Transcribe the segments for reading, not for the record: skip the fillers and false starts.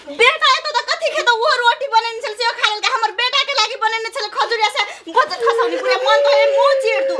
बेटा है तो कथी के तो वो रोटी बनेने चल से खा ले हमर बेटा के लागी बनेने चल खजुरिया से बच खसौनी पूरा मन तो मुंह चीर दू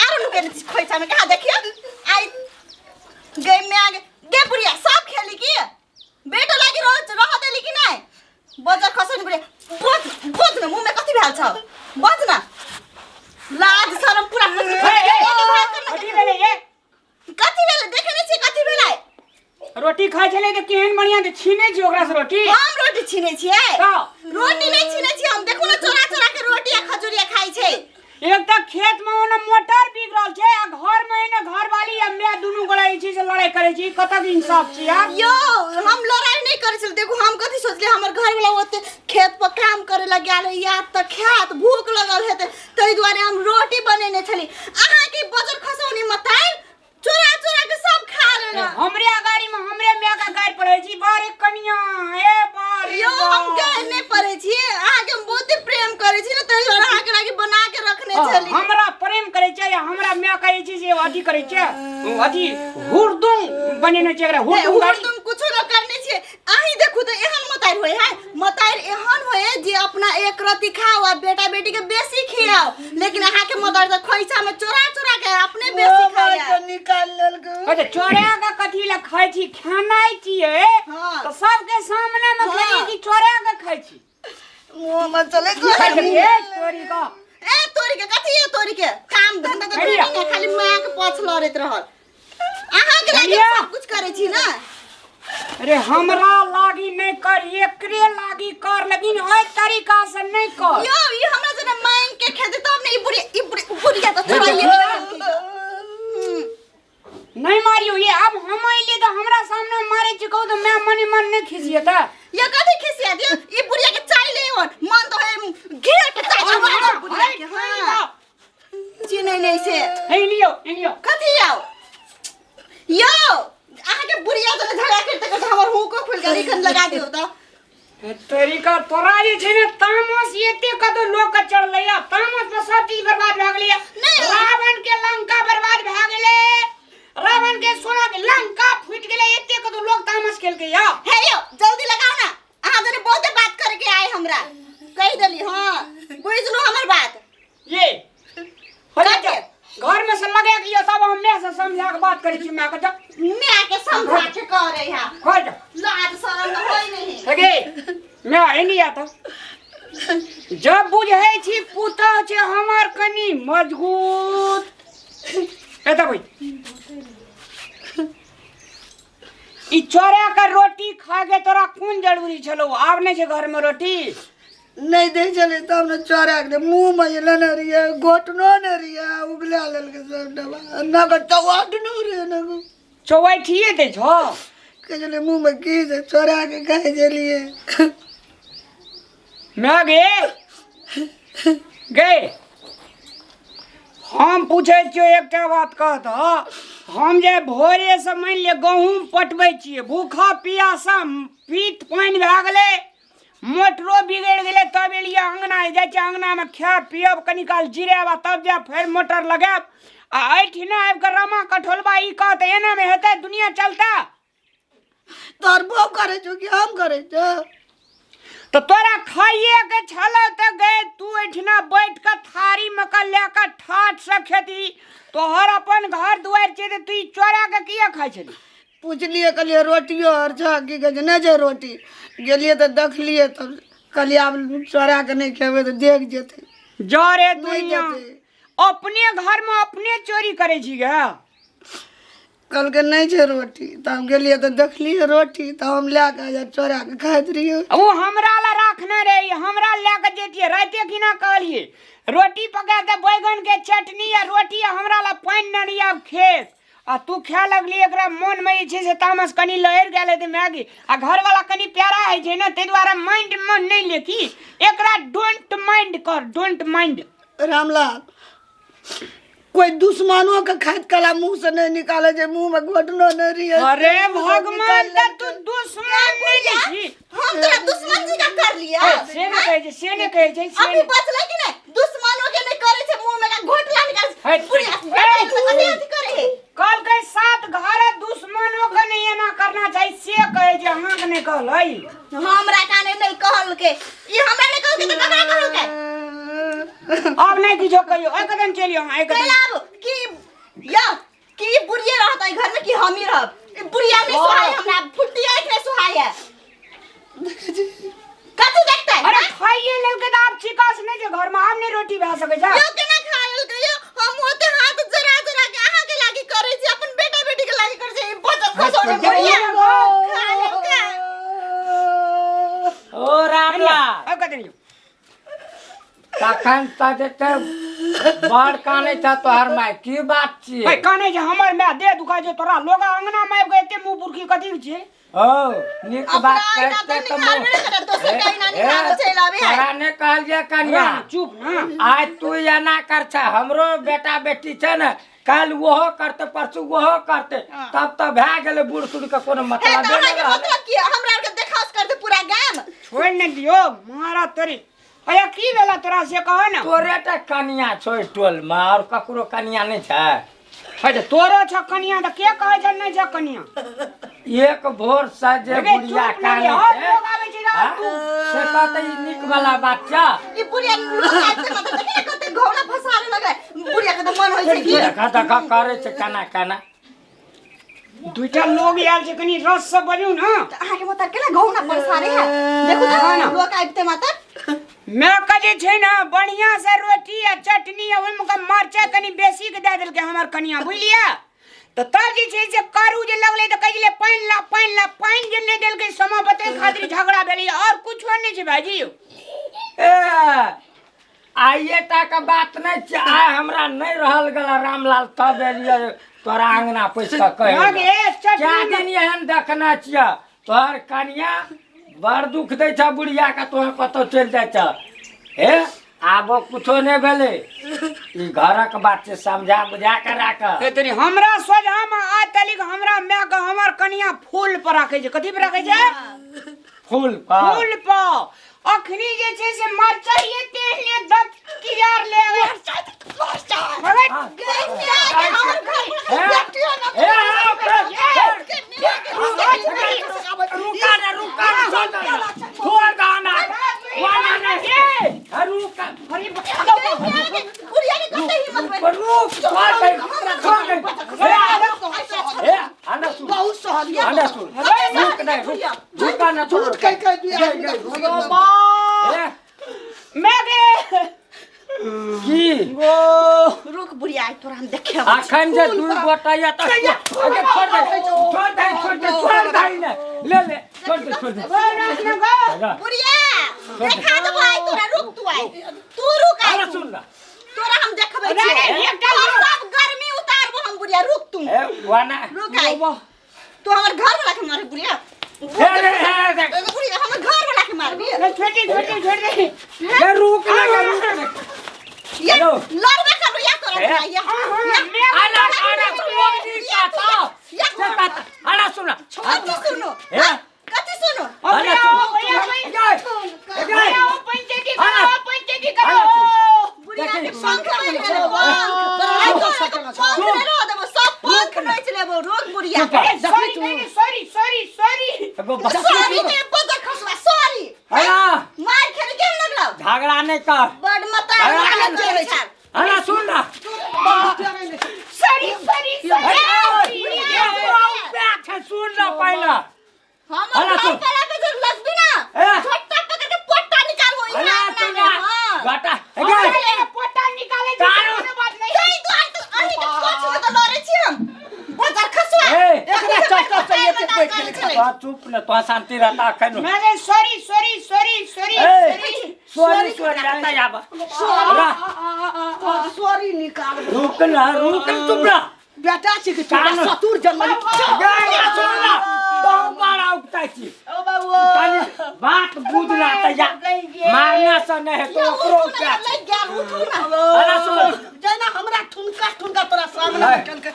आरो के खोइछा में कहा देखियो आई गेम में आगे गे बुढ़िया सब खेली की बेटा लागी रोज रह देली की नहीं बच खसौनी पूरा बच न मुंह में कथी भेल छ बच ना लाज शरम पूरा कथी भेले ये कथी भेले देखे नै छी कथी भेलै रोटी खाइ छले त केहन बढ़िया त छीने छी ओकरा से रोटी हम रोटी छीने छियै रोटी नहीं छीने छी हम देखो ना चोरा चोरा के रोटी आ खजुरिया खाइ छै एक त खेत में ओने मोटर बिगड़ल छै आ घर में एने घरवाली आ मैं दुनु गोड़ा ई चीज से लड़ाई करे छी कतक इंसाफ छी यार यो हम लड़ाई नहीं करे छी देखो हम कथी सोचले हमर घर वाला ओते खेत पर काम करे लग गेल या त खेत भूख लगल हेते तई दुआरे हम रोटी बनेने छली आहा की बजर खसौनी मताई चोरा चोरा के सब खा लेना हमरे अगाड़ी में हमरे मैं का गाड़ पड़े छी बारे कनिया ए बारे यो हम गाड़ नहीं पड़े छी आहा के बहुत प्रेम करे छी न तई और आहा के लागी बना के रखने छली हमरा प्रेम करे छै या हमरा मैं का ई चीज अथी करे छै अथी हुरदुम बनेने छै एकरा हुरदुम कुछो न करने छी आही देखू त एहन मतार होय है मतार एहन होय जे अपना एक रति खाओ आ बेटा बेटी के बेसी खियाओ लेकिन आहा के मतार त खोइछा में चोरा चोरा के अपने बेसी खाया निकाल ललगो अच्छा चोरा का कथी ला खाइ छी खानाई छिए तो सबके सामने में खाइ छी चोरा के खाइ छी मुंह में चले को ए तोरी का ए तोरी के कथी है तोरी के काम धंधा त नहीं खाली मां के पछ लड़त रहल आहा के लागी सब कुछ करे छी ना अरे हमरा लागी नहीं कर एकरे लागी कर लेकिन ओइ तरीका से नहीं कर यो ये हमरा जने मांग के खेते तब नहीं ई बुढ़िया तो छोड़ाइए नहीं मारियो ये अब हम आइले तो हमरा सामने मारे छी कहू तो मैं मने मन नहीं खिसिए त ये कथी खिसिया दियो ई बुढ़िया के चाय ले और मन तो है घेर के चाय मार बुढ़िया के हां चिनै नहीं से हे लियो कथी आओ यो आहा के बुढ़िया तो झगड़ा करते करते हमर हूं को खुल गली खन लगा दियो तो तरीका तोरा जे छै ने तामस एते कतो लोग के चढ़लैया तामस में सब चीज बर्बाद भ गेलै नहीं रावण के लंका बर्बाद भ गेलै रावण के सोना के लंका फूट गेलै एते कतो लोग तामस खेल के या हे यो जल्दी लगाओ ना आहा जने बहुत बात करके आए हमरा कह देली हां बुझलो हमर बात ये हो जा घर में से लगे कि तब हम मैं से समझा के बात करै छी मैं के समझा के करे हा हो जा लाज शरम होई नहीं हेगे मैं एनी आता जब बुझै छी पुतौह छै हमर कनी मजबूत एता भाई ई चोरा का रोटी खा के तोरा कौन जरूरी छलो आब नहीं छै घर में रोटी नहीं दे चले तब न चोरा के मुंह में लेने रिया घोटनो न रिया उगला लेल के सब डबा न को चवाट न रे न को चौवाठिए दे छ के चले मुंह में की जे चोरा के खाए जलिए मैं गे हम पूछे छियो एकटा बात कह त हम जे भोरे से मान ले गहूम पटबै छियै भूखा पियासा पीत पानी भ गेलै मोटरो बिगड़ गेलै तब एलिए अंगना जाइ छै अंगना में खायब पियब कनी काल जिरेब तब जा फिर मोटर लगाब आ एठिना आबि के रमा कठोलबा ई कहत एना में हेतै दुनिया चलता तोर बो करे छो कि हम करे छो तो तोरा खाइए के छलो त गए तू एठिना बैठ के थारी में के लेके ठाठ से खेती तोहर अपन घर दुआर छै त तू चोरा के किया खाइ छली पूछलिए कहलिए रोटियो और छ की कहे न जे रोटी गेलिए त देखलिए तब कहलिए अब चोरा के नहीं खेबे त देख जेते जा रे दुनिया अपने घर में अपने चोरी करे छी गे कल के नहीं छे रोटी तब गेलिए त देखलिए रोटी त हम ले के चोरा के खाइत रहिए वो हमरा ला रखने रही हमरा ले के जेतिए राते किना कहलिए रोटी पका दे बैगन के चटनी या रोटी हमरा ला पानी न लिया खेत आ तू खा लगली एकरा मन में छै से तामस कनी लहर गेले त मैगी आ घर वाला कनी प्यारा है छै न ते द्वारा माइंड मन नहीं ले की एकरा डोंट माइंड कर डोंट माइंड रामलाल कोई दुश्मनों के खाइत कला मुंह से नहीं निकाले जे मुंह में घोटनो नहीं रही अरे भगवान त तू दुश्मन नहीं छी हम तोरा दुश्मन जी का कर लिया से ने कहे छै अभी बचले कि नहीं दुश्मनों के नहीं करे छै मुंह में का घोटला निकाल पूरी अथी करे कल के साथ घर दुश्मनों के नहीं ना करना चाहिए से कहे जे हां के नहीं कहलै हमरा काने नहीं कहल के ई हमरा नहीं कहल के त ककरा कहल के अब नहीं किछो कहियो एकदम चलियो एक चल अब की या की बुढ़िया रहत है घर में कि हम ही रहब ई बुढ़िया नहीं सुहाय हमरा फुटिया एक नहीं सुहाय है कथि देखते है अरे खाइए ले के आप चिकास नहीं जे घर में हम नहीं रोटी बना सके जा यो केना खायल के यो हम होते हाथ जरा जरा के आहा के लागी करे छी अपन बेटा बेटी के लागी करे छी बचत खसोड़े बुढ़िया खायल के ओ रामलाल अब कतनी तखन तक बाढ़ काने था तोहर माय की बात छी भाई काने जे हमर मैं दे दुखा जो तोरा लोगा अंगना में गए के मुंह पुरखी कथि छी ओ निक बात कहते तो तोरा ने कहल जे कन्या चुप ना आज तू या ना कर छ हमरो बेटा बेटी छै न कल वहो करते परसू वहो करते तब तो भए गेले बूढ़ सूढ़ के कोनो मतलब नहीं रहल मतलब कि हमरा के देखास करते पूरा गाम छोड़ न दियो मारा तोरी अया की वेला तोरा से कहो ना तोरे त कन्या छोड़ टोल में और ककरो कन्या नहीं छै है तोरो छ कनिया त के कहे छ नहीं छ कनिया एक भोर से जे बुढ़िया काने से कहते ई निक वाला बात छ ई बुढ़िया लोग आते मतलब देखे कते घोड़ा फसारे लगे बुढ़िया के त मन होय छै कि देखा करे छै काना काना दुईटा लोग आयल छै कनी रस से बजू ना आहा के मत केला घोड़ा फसारे है देखो तो लोग आइते मत मैं कजे छै ना बढ़िया से रोटी आ चटनी आ ओइ में मरचा कनी बेसी के दे देल के हमर कनिया बुझलिया त तब जे छै से करू जे लगले त कहिले पाइन ला पाइन जे नहीं देल के समा बते खातिर झगड़ा भेली और कुछ नहीं छै भाजी ए आइए ता का बात नहीं छै आ हमरा नहीं रहल गला रामलाल तब एलिए तोरा अंगना पैस के कहे क्या दिन एहन देखना छिया तोहर कनिया बड़ दुख दै छ बुढ़िया के तोह कतो चल जाय छ हे आबो कुछो नहीं भेले ई घरक बात से समझा बुझा के राख तनी हमरा सोझा में आ तलिक हमरा मैं के हमर कनिया फूल पर राखे छै कथि पर राखे छै फूल पर अखनी जे छै से मरचाइए तेहने दत कियार ले आवे रुक बुढ़िया तोरा हम देखे अखन जे दुई गोटा या त छोड़ दे ने ले छोड़ दे बुढ़िया देखा दो भाई तोरा रुक तू रुक आई सुन ना तोरा हम देखबै छी सब गर्मी उतारबो हम बुढ़िया रुक तू ए वाना रुक आई तू हमर घर वाला के मारे बुढ़िया बुढ़िया हमर घर वाला के मार दिए छोड़ दे ये रुक ना ये लड़बे कर बुढ़िया तोरा ये आना सुनो का था आना सुनो सुनो कथि सुनो आना पंचायती करो बुढ़िया के पंख में चले सब पंख में चले रोक बुढ़िया सॉरी में बदर खसला सॉरी मार खेल के लगलो झगड़ा नहीं कर बड़ मता आना सुन ना सॉरी सुन ना पहला हम घर पर आके जब लसबी ना छोटा पकड़ के पोटा निकाल हो घाटा पोटा निकाले बात नहीं सही तो आई तो अही के कोच में तो लड़े छी हम बदर खसवा एकरा चल ये बैठ के चुप न तो शांति रहता खन मैंने सॉरी रहता याबा सॉरी निकाल रुक चुप ना बेटा छी के तोरा सतुर जन्मली सुन ना तो मारा उठता छी ओ बाबू बात बुझला तया मारना से नहीं तो ओकरो क्या लग गया उठू ना अरे सुन जेना हमरा ठुनका तोरा सामने निकल के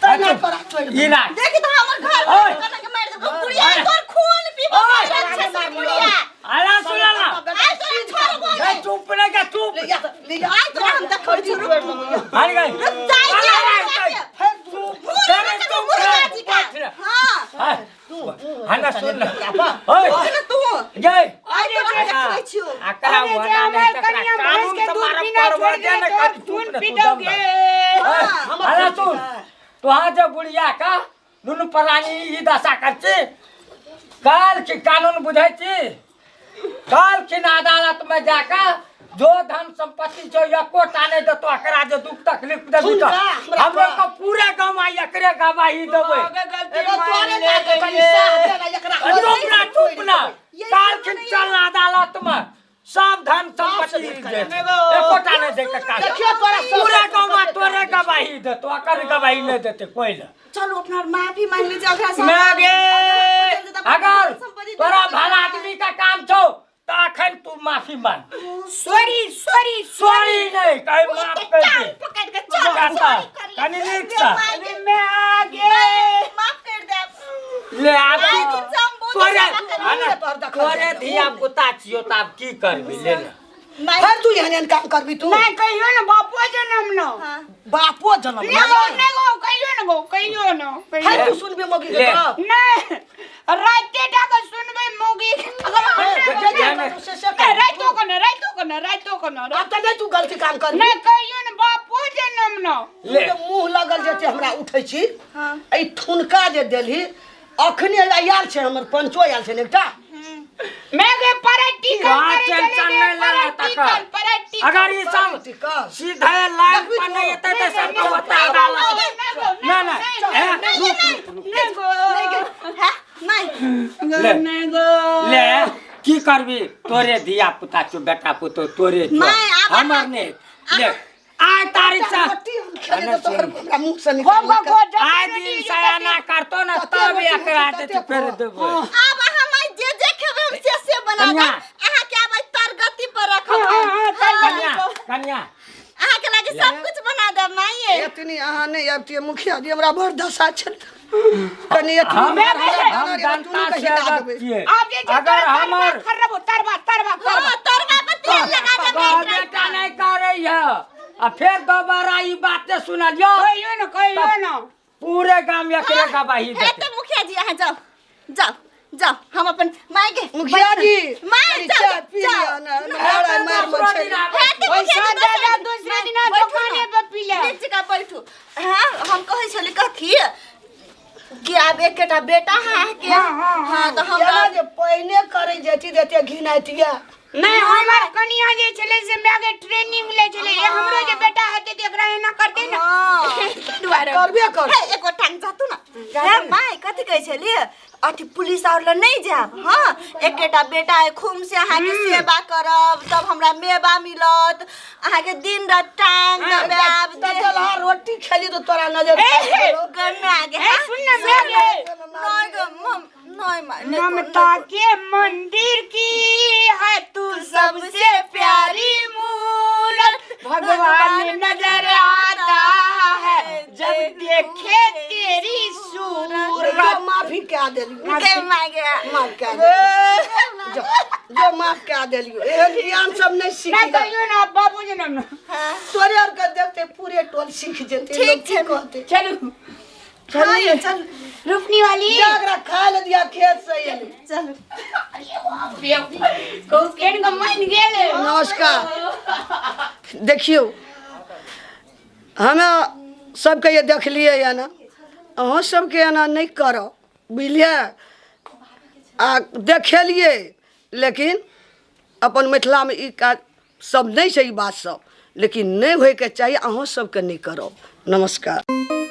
तना पर छोड़ इला देखि तो हमर घर वाला के मार दे बुढ़िया तोर खून पीबो अच्छे से बुढ़िया अरे सुन ना आई तो छोड़ ए चुप ना क्या चुप ले आई तो हम देखो छी रुक हार गई हां हां सुन ना ओए तू गए अरे देखै छियो आकरा अरे जे वना हमर नहीं कनिया भैंस कानून के दूध तुम्हारा पीना छोड़ परवर दे न तो कर खून पीटोगे अरे सुन तुहा जो बुढ़िया का दुनु प्राणी ई दशा करची काल की कानून बुझाइची काल की अदालत में जाकर जो धन संपत्ति जो एको टाने दे तो एकरा जो दुख तकलीफ दे तो हम लोग को पूरे गांव में एकरे गवाही देबे एगो तोरे का कनी साथ देना एकरा चुप ना काल की चल अदालत में सब धन संपत्ति दे एको टाने दे के काल देखियो तोरा पूरे गांव में तोरे गवाही दे तो एकर गवाही नहीं देते कोई ना चलो अपना माफी मांग लीजिए अगला अगर तोरा भला आदमी का काम छो तो अखन तू माफी मांग सॉरी सॉरी सॉरी नहीं कहीं माफ कर दे पकड़ के चल कनी नीचा मैं आगे माफ कर दे ले आ आइ दिन से हम बहुत तोरे धिया पुता छियो त अब की करबी ले ले फिर तू एहन काम करबी तू नहीं कहियो ना बापो जन्म न बापो जन्म नहीं कहियो ना फिर तू सुनबे मौगी के तो नहीं राते तक सुनबे मोगी रातो को न अब त नहीं तू गलती काम करबी नहीं कहियो ना बापो जन्म न ले मुंह लगल जे हमरा उठै छी ए ठुनका जे देलही अखनी आयल छै हमर पंचो आयल छै एकटा मैं के प्रैक्टिकल टेंशन नहीं ले तक अगर ये सब सीधे लाइन पर नहीं एते त सब को बता अदालत ना ना ले की करबी तोरे धिया पुता छो बेटा पुतो तोरे छो हमर ने ले आय तारीख से हमरा मुंह से निकल आय दिन सयाना करतो ना तब एकरा दे फेर देबो अब हम जे जे खेबे हम से बना दे अहाँ के आबै तर गति पर रखब कन्या अहाँ के लागे सब कुछ बना दे माई एतनी अहाँ नहीं आबती मुखिया जी हमरा बड़ दशा छल कनी हम जनता सेवक छियै अगर हमर तरवा तरवा पर तेल लगा दे बेटा नहीं करे है आ फिर दोबारा ई बात सुनलियो कहियो ना पूरे गांव एकरे गवाही हे तो मुखिया जी अहाँ जाओ जाओ जाओ हम अपन माई के मुखिया जी माई जाओ पी लिया ना मारा मार मछली पैसा दे दे दूसरे दिन दुकाने पे पी ले नीचे का बैठू हां हम कहै छली कथी कि आब एकटा बेटा है के हां तो हमरा जे पहिने करे जेती देते घिनाइतिया नहीं हमर कनिया जे छले से मागे ट्रेनिंग ले छले ये हमरो जे बेटा हते त एकरा एना करते ना दुआरे करबे कर एको टांग जातु ना हे माई कथि कहै छली अथि पुलिस और ल नहीं जाब हां एकेटा बेटा है खूम से अहाँ के सेवा करब तब हमरा मेवा मिलत अहाँ के दिन रात टांग दबाब त चल हां रोटी खेली तो तोरा नजर घर में आगे ए सुन ना मागे नहीं गो नहीं ममता के मंदिर की है तू सबसे प्यारी मूरत भगवान नजर आता है जब देखे तेरी सूरत माफी क्या देली के मांगे माफ क्या जो माफ क्या देली एहन ज्ञान सब नहीं सीख ना कहियो ना बाबू जन्म तोरे और के देखते पूरे टोल सीख जेते ठीक छै कहते चलो चलिए चल रुकनी वाली जागरा खा ले दिया खेत से ये चलो को केन को मन गेले नमस्कार देखियो हमें सबके ये देख लिए या ना अहाँ सबके एना नहीं करो बुझलिए आ देखलिए लेकिन अपन मिथिला में ई काज सब नहीं छै ई बात सब लेकिन नहीं होय के चाहिए अहाँ सबके नहीं करो नमस्कार।